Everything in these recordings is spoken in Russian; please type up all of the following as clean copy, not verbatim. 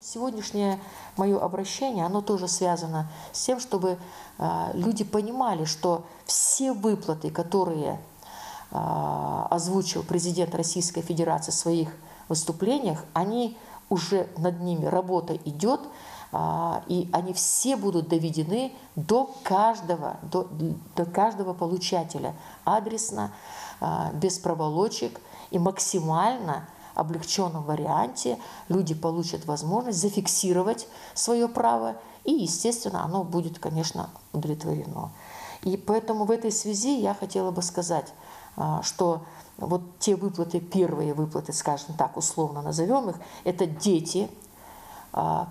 Сегодняшнее мое обращение, оно тоже связано с тем, чтобы люди понимали, что все выплаты, которые озвучил президент Российской Федерации в своих выступлениях, они уже над ними, работа идет, и они все будут доведены до каждого получателя адресно, без проволочек и максимально облегченном варианте люди получат возможность зафиксировать свое право, и, естественно, оно будет, конечно, удовлетворено. И поэтому в этой связи я хотела бы сказать, что вот те выплаты, первые выплаты, скажем так, условно назовем их, это дети,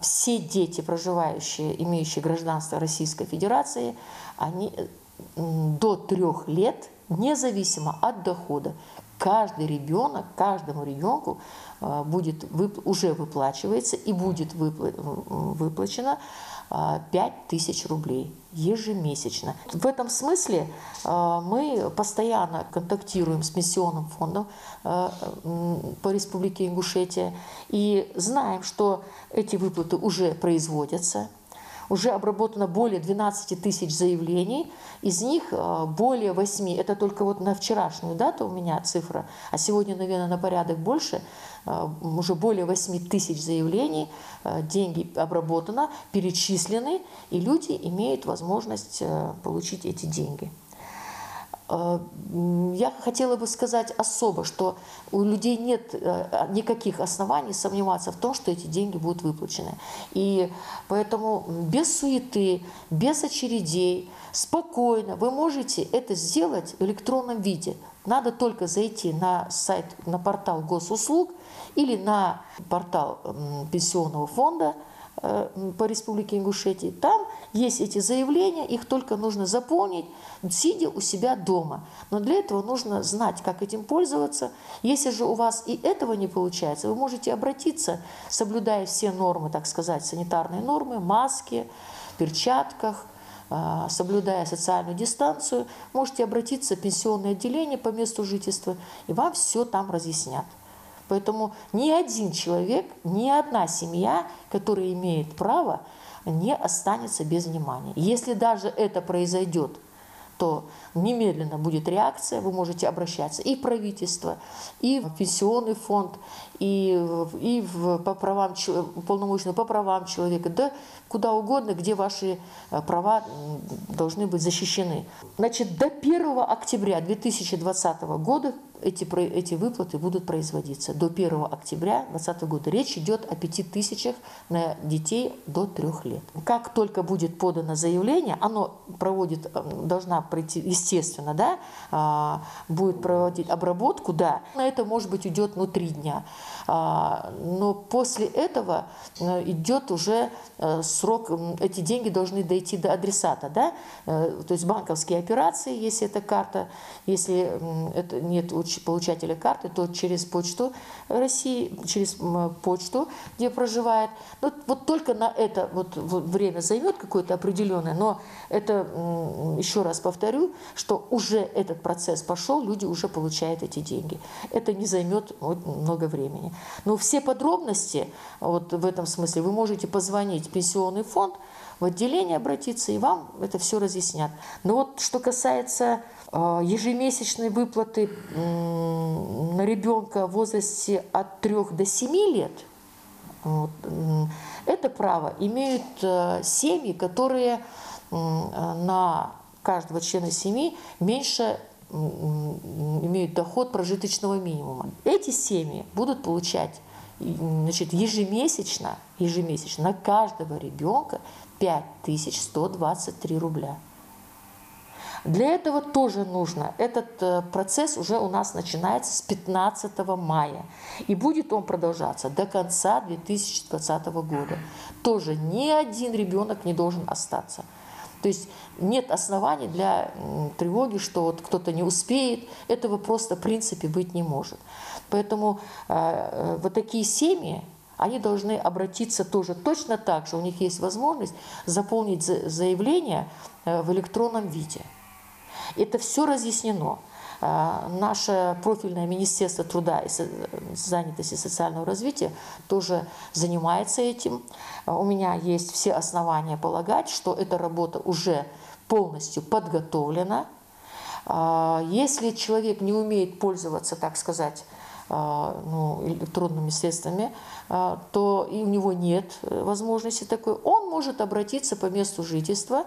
все дети, проживающие, имеющие гражданство Российской Федерации, они до 3 лет, независимо от дохода, каждый ребенок, каждому ребенку уже выплачивается и будет выплачено 5000 рублей ежемесячно. В этом смысле мы постоянно контактируем с Пенсионным фондом по Республике Ингушетия и знаем, что эти выплаты уже производятся. Уже обработано более 12 тысяч заявлений, из них более 8, это только вот на вчерашнюю дату у меня цифра, а сегодня, наверное, на порядок больше, уже более 8 тысяч заявлений, деньги обработано, перечислены, и люди имеют возможность получить эти деньги. Я хотела бы сказать особо, что у людей нет никаких оснований сомневаться в том, что эти деньги будут выплачены. И поэтому без суеты, без очередей, спокойно вы можете это сделать в электронном виде. Надо только зайти на сайт, на портал госуслуг или на портал Пенсионного фонда по Республике Ингушетия. Там есть эти заявления, их только нужно заполнить, сидя у себя дома. Но для этого нужно знать, как этим пользоваться. Если же у вас и этого не получается, вы можете обратиться, соблюдая все нормы, так сказать, санитарные нормы, маски, перчатках, соблюдая социальную дистанцию, можете обратиться в пенсионное отделение по месту жительства, и вам все там разъяснят. Поэтому ни один человек, ни одна семья, которая имеет право, не останется без внимания. Если даже это произойдет, то немедленно будет реакция, вы можете обращаться и в правительство, и в Пенсионный фонд, и в уполномоченную по правам человека, да куда угодно, где ваши права должны быть защищены. Значит, до 1 октября 2020 года эти выплаты будут производиться. До 1 октября 2020 года. Речь идет о 5000 на детей до 3 лет. Как только будет подано заявление, оно должна пройти, естественно, да, будет проводить обработку, да, на это, может быть, уйдет 3 дня. Но после этого идет уже срок, эти деньги должны дойти до адресата, да, то есть банковские операции, если это карта, если это нет получателя карты, то через почту России, через почту, где проживает. Вот только на это время займет какое-то определенное, но это, еще раз повторю, что уже этот процесс пошел, люди уже получают эти деньги. Это не займет много времени. Но все подробности вот в этом смысле вы можете позвонить в Пенсионный фонд, в отделение обратиться, и вам это все разъяснят. Но вот что касается ежемесячной выплаты на ребенка в возрасте от 3 до 7 лет, это право имеют семьи, которые на каждого члена семьи меньше имеют доход прожиточного минимума. Эти семьи будут получать, значит, ежемесячно на каждого ребенка 5123 рубля. Для этого тоже нужно, этот процесс уже у нас начинается с 15 мая. И будет он продолжаться до конца 2020 года. Тоже ни один ребенок не должен остаться. То есть нет оснований для тревоги, что вот кто-то не успеет. Этого просто в принципе быть не может. Поэтому вот такие семьи, они должны обратиться тоже точно так же. У них есть возможность заполнить заявление в электронном виде. Это все разъяснено. Наше профильное Министерство труда и занятости и социального развития тоже занимается этим. У меня есть все основания полагать, что эта работа уже полностью подготовлена. Если человек не умеет пользоваться, так сказать, электронными средствами, то и у него нет возможности такой, он может обратиться по месту жительства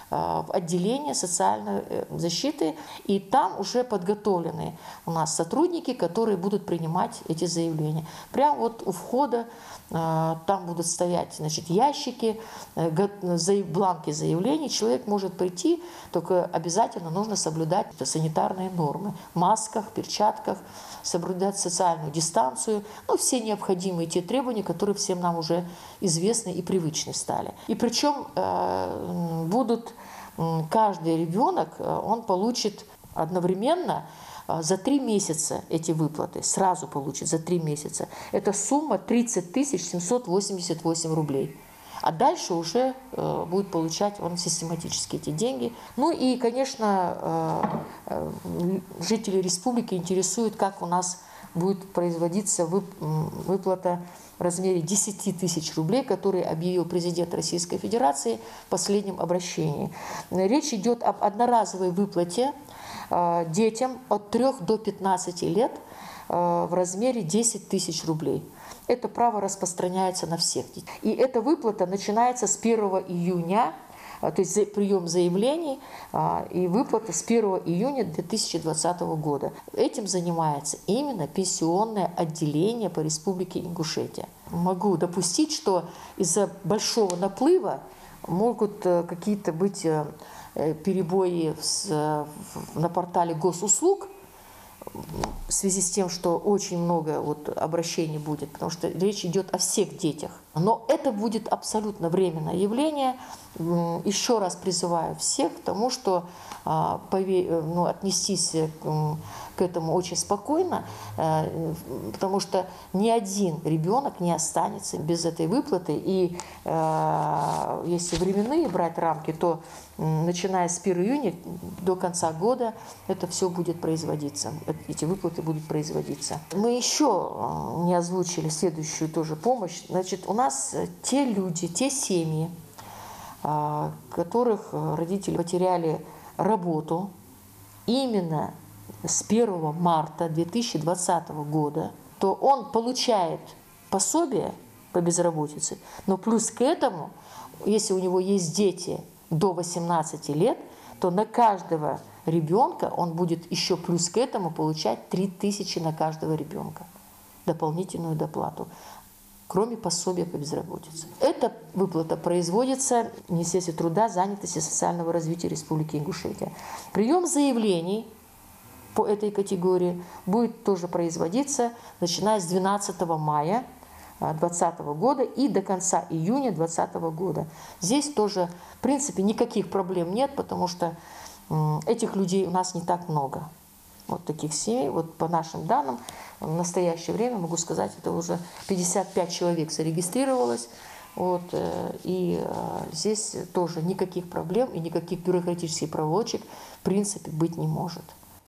в отделение социальной защиты, и там уже подготовлены у нас сотрудники, которые будут принимать эти заявления. Прямо вот у входа там будут стоять, значит, ящики, бланки заявлений. Человек может прийти, только обязательно нужно соблюдать санитарные нормы. В масках, перчатках, соблюдать социальную дистанцию. Все необходимые те требования, которые всем нам уже известны и привычны стали. И причем каждый ребенок, он получит одновременно за 3 месяца эти выплаты, сразу получит за 3 месяца. Это сумма 30 788 рублей. А дальше уже будет получать он систематически эти деньги. И, конечно, жители республики интересует, как у нас будет производиться выплата в размере 10 тысяч рублей, который объявил президент Российской Федерации в последнем обращении. Речь идет об одноразовой выплате детям от 3 до 15 лет в размере 10 тысяч рублей. Это право распространяется на всех детей. И эта выплата начинается с 1 июня, то есть прием заявлений и выплата с 1 июня 2020 года. Этим занимается именно пенсионное отделение по Республике Ингушетия. Могу допустить, что из-за большого наплыва могут какие-то быть перебои на портале госуслуг, в связи с тем, что очень много обращений будет, потому что речь идет о всех детях. Но это будет абсолютно временное явление. Еще раз призываю всех к тому, что отнестись к этому очень спокойно, потому что ни один ребенок не останется без этой выплаты. И если временные брать рамки, то начиная с 1 июня до конца года это все будет производиться, эти выплаты будут производиться. Мы еще не озвучили следующую тоже помощь. Значит, у нас те люди, те семьи, которых родители потеряли работу именно с 1 марта 2020 года, то он получает пособие по безработице, но плюс к этому, если у него есть дети до 18 лет, то на каждого ребенка он будет еще плюс к этому получать 3000 на каждого ребенка, дополнительную доплату, кроме пособия по безработице. Эта выплата производится в Министерстве труда, занятости и социального развития Республики Ингушетия. Прием заявлений по этой категории будет тоже производиться, начиная с 12 мая 2020 года и до конца июня 2020 года. Здесь тоже, в принципе, никаких проблем нет, потому что этих людей у нас не так много. Вот таких семей, по нашим данным, в настоящее время, могу сказать, это уже 55 человек зарегистрировалось. И здесь тоже никаких проблем и никаких бюрократических проволочек в принципе быть не может.